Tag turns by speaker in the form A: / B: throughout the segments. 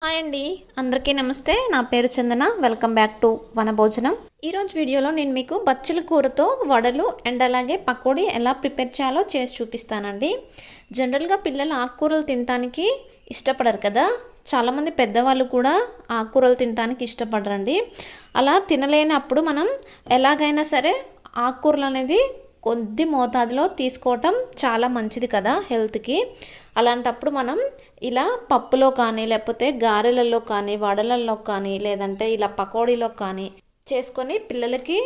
A: Hi అండి, అందరికీ నమస్తే. నా పేరు Chandana. Welcome back to Vanabhojanam. ఈరోజు వీడియోలో నేను మీకు బచ్చల కూరతో వడలు అండ్ అలాగే పకోడీ ఎలా ప్రిపేర్ చేయాలో చేసి చూపిస్తానండి. జనరల్గా పిల్లలు ఆకుకూరలు తినడానికి ఇష్టపడరు కదా. చాలామంది పెద్దవాళ్ళు కూడా ఆకుకూరలు తినడానికి ఇష్టపడరండి. అలా తినలేనప్పుడు మనం ఎలాగైనా సరే ఆకుకూరలు అనేది కొద్ది మోతాదులో తీసుకోవటం చాలా మంచిది కదా హెల్త్కి. అలాంటప్పుడు మనం ఇలా పప్పులో కానీ లేకపోతే గారెలలో కానీ వడలల్లో కానీ లేదంటే ఇలా పకోడీలో కానీ చేసుకొని పిల్లలకి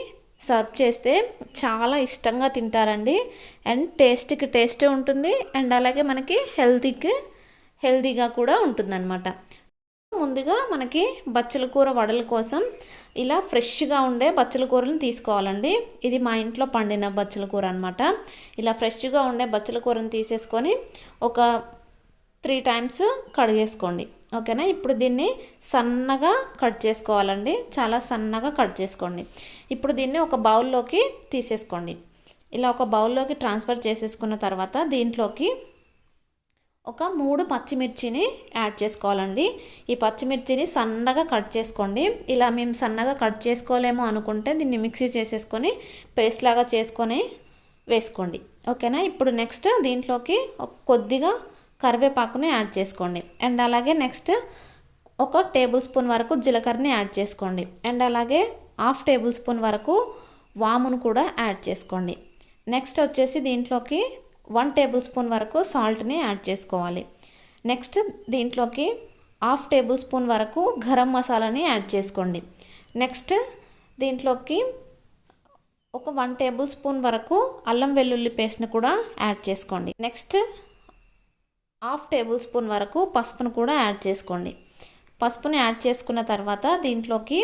A: సర్వ్ చేస్తే చాలా ఇష్టంగా తింటారండి. అండ్ టేస్ట్కి టేస్టే ఉంటుంది అండ్ అలాగే మనకి హెల్తీగా కూడా ఉంటుందన్నమాట. ముందుగా మనకి బచ్చల కూర వడల కోసం ఇలా ఫ్రెష్గా ఉండే బచ్చల కూరలను తీసుకోవాలండి. ఇది మా ఇంట్లో పండిన బచ్చల కూర అనమాట. ఇలా ఫ్రెష్గా ఉండే బచ్చల కూరను తీసేసుకొని ఒక 3 టైమ్స్ కడిగేసుకోండి. ఓకేనా. ఇప్పుడు దీన్ని సన్నగా కట్ చేసుకోవాలండి. చాలా సన్నగా కట్ చేసుకోండి. ఇప్పుడు దీన్ని ఒక బౌల్లోకి తీసేసుకోండి. ఇలా ఒక బౌల్లోకి ట్రాన్స్ఫర్ చేసేసుకున్న తర్వాత దీంట్లోకి ఒక 3 పచ్చిమిర్చిని యాడ్ చేసుకోవాలండి. ఈ పచ్చిమిర్చిని సన్నగా కట్ చేసుకోండి. ఇలా మేము సన్నగా కట్ చేసుకోలేము అనుకుంటే దీన్ని మిక్సీ చేసేసుకొని పేస్ట్ లాగా చేసుకొని వేసుకోండి. ఓకేనా. ఇప్పుడు నెక్స్ట్ దీంట్లోకి కొద్దిగా కరివేపాకుని యాడ్ చేసుకోండి. అండ్ అలాగే నెక్స్ట్ ఒక టేబుల్ స్పూన్ వరకు జీలకర్రని యాడ్ చేసుకోండి. అండ్ అలాగే 1/2 టేబుల్ స్పూన్ వరకు వామును కూడా యాడ్ చేసుకోండి. నెక్స్ట్ వచ్చేసి దీంట్లోకి 1 టేబుల్ స్పూన్ వరకు సాల్ట్ని యాడ్ చేసుకోవాలి. నెక్స్ట్ దీంట్లోకి 1/2 టేబుల్ స్పూన్ వరకు గరం మసాలాని యాడ్ చేసుకోండి. నెక్స్ట్ దీంట్లోకి ఒక 1 టేబుల్ స్పూన్ వరకు అల్లం వెల్లుల్లి పేస్ట్ని కూడా యాడ్ చేసుకోండి. నెక్స్ట్ 1/2 టేబుల్ స్పూన్ వరకు పసుపును కూడా యాడ్ చేసుకోండి. పసుపుని యాడ్ చేసుకున్న తర్వాత దీంట్లోకి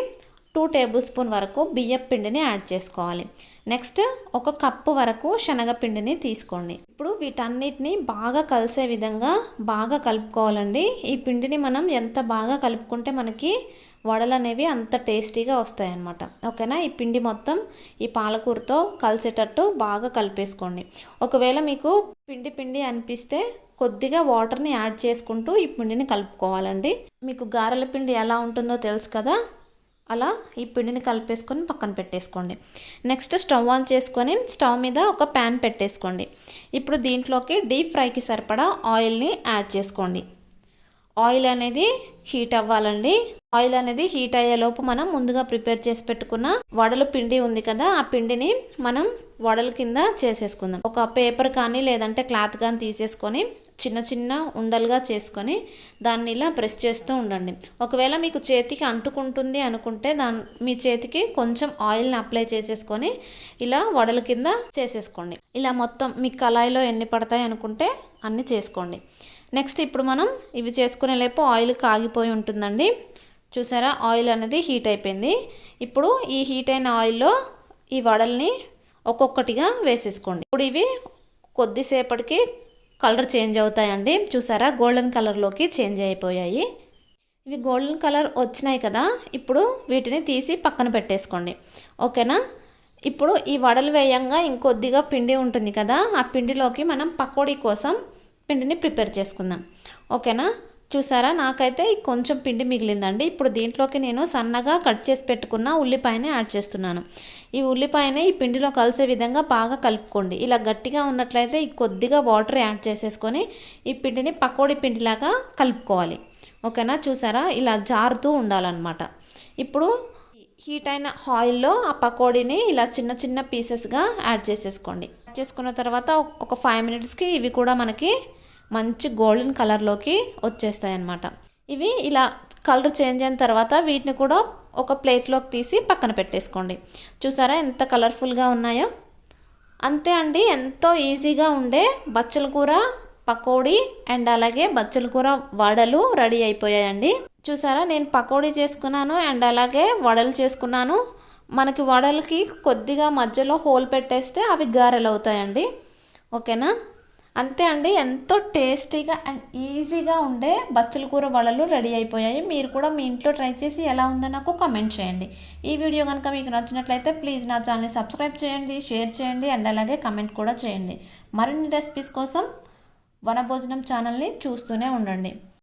A: 2 టేబుల్ స్పూన్ వరకు బియ్యం పిండిని యాడ్ చేసుకోవాలి. నెక్స్ట్ 1 కప్పు వరకు శనగపిండిని తీసుకోండి. ఇప్పుడు వీటన్నిటిని బాగా కలిసే విధంగా బాగా కలుపుకోవాలండి. ఈ పిండిని మనం ఎంత బాగా కలుపుకుంటే మనకి వడలు అనేవి అంత టేస్టీగా వస్తాయి అన్నమాట. ఓకేనా. ఈ పిండి మొత్తం ఈ పాలకూరతో కలిసేటట్టు బాగా కలిపేసుకోండి. ఒకవేళ మీకు పిండి అనిపిస్తే కొద్దిగా వాటర్ని యాడ్ చేసుకుంటూ ఈ పిండిని కలుపుకోవాలండి. మీకు గారెల పిండి ఎలా ఉంటుందో తెలుసు కదా. అలా ఈ పిండిని కలిపేసుకొని పక్కన పెట్టేసుకోండి. నెక్స్ట్ స్టవ్ ఆన్ చేసుకొని స్టవ్ మీద ఒక ప్యాన్ పెట్టేసుకోండి. ఇప్పుడు దీంట్లోకి డీప్ ఫ్రైకి సరిపడా ఆయిల్ని యాడ్ చేసుకోండి. ఆయిల్ అనేది హీట్ అవ్వాలండి. ఆయిల్ అనేది హీట్ అయ్యేలోపు మనం ముందుగా ప్రిపేర్ చేసి పెట్టుకున్న వడల పిండి ఉంది కదా, ఆ పిండిని మనం వడల కింద చేసేసుకుందాం. ఒక పేపర్ కానీ లేదంటే క్లాత్ కానీ తీసేసుకొని చిన్న చిన్న ఉండలుగా చేసుకొని దాన్ని ఇలా ప్రెస్ చేస్తూ ఉండండి. ఒకవేళ మీకు చేతికి అంటుకుంటుంది అనుకుంటే మీ చేతికి కొంచెం ఆయిల్ని అప్లై చేసేసుకొని ఇలా వడల కింద చేసేసుకోండి. ఇలా మొత్తం మీ కళాయిలో ఎన్ని పడతాయి అనుకుంటే అన్ని చేసుకోండి. నెక్స్ట్ ఇప్పుడు మనం ఇవి చేసుకునే లేపు ఆయిల్ కాగిపోయి ఉంటుందండి. చూసారా, ఆయిల్ అనేది హీట్ అయిపోయింది. ఇప్పుడు ఈ హీట్ అయిన ఆయిల్లో ఈ వడల్ని ఒక్కొక్కటిగా వేసేసుకోండి. ఇప్పుడు ఇవి కొద్దిసేపటికి కలర్ చేంజ్ అవుతాయండి. చూసారా, గోల్డెన్ కలర్లోకి చేంజ్ అయిపోయాయి. ఇవి గోల్డెన్ కలర్ వచ్చినాయి కదా. ఇప్పుడు వీటిని తీసి పక్కన పెట్టేసుకోండి. ఓకేనా. ఇప్పుడు ఈ వడలు వేయంగా ఇంకొద్దిగా పిండి ఉంటుంది కదా, ఆ పిండిలోకి మనం పకోడీ కోసం పిండిని ప్రిపేర్ చేసుకుందాం. ఓకేనా. చూసారా, నాకైతే కొంచెం పిండి మిగిలిందండి. ఇప్పుడు దీంట్లోకి నేను సన్నగా కట్ చేసి పెట్టుకున్న ఉల్లిపాయని యాడ్ చేస్తున్నాను. ఈ ఉల్లిపాయని ఈ పిండిలో కలిసే విధంగా బాగా కలుపుకోండి. ఇలా గట్టిగా ఉన్నట్లయితే ఈ కొద్దిగా వాటర్ యాడ్ చేసేసుకొని ఈ పిండిని పకోడీ పిండిలాగా కలుపుకోవాలి. ఓకేనా. చూసారా, ఇలా జారుతూ ఉండాలన్నమాట. ఇప్పుడు హీట్ అయిన ఆయిల్లో ఆ పకోడీని ఇలా చిన్న చిన్న పీసెస్గా యాడ్ చేసేసుకోండి. యాడ్ చేసుకున్న తర్వాత ఒక 5 మినిట్స్కి ఇవి కూడా మనకి మంచి గోల్డెన్ కలర్లోకి వచ్చేస్తాయి అన్నమాట. ఇవి ఇలా కలర్ చేంజ్ అయిన తర్వాత వీటిని కూడా ఒక ప్లేట్లోకి తీసి పక్కన పెట్టేసుకోండి. చూసారా ఎంత కలర్ఫుల్గా ఉన్నాయో. అంతే అండి, ఎంతో ఈజీగా ఉండే బచ్చల కూర పకోడీ అండ్ అలాగే బచ్చల కూర వడలు రెడీ అయిపోయాయండి. చూసారా, నేను పకోడీ చేసుకున్నాను అండ్ అలాగే వడలు చేసుకున్నాను. మనకి వడలకి కొద్దిగా మధ్యలో హోల్ పెట్టేస్తే అవి గారెలు అవుతాయండి. ఓకేనా. అంతే అండి, ఎంతో టేస్టీగా అండ్ ఈజీగా ఉండే బచ్చల కూర వడలు రెడీ అయిపోయాయి. మీరు కూడా మీ ఇంట్లో ట్రై చేసి ఎలా ఉందో నాకు కామెంట్ చేయండి. ఈ వీడియో కనుక మీకు నచ్చినట్లయితే ప్లీజ్ నా ఛానల్ని సబ్స్క్రైబ్ చేయండి, షేర్ చేయండి అండ్ అలాగే కామెంట్ కూడా చేయండి. మరిన్ని రెసిపీస్ కోసం వనభోజనం ఛానల్ని చూస్తూనే ఉండండి.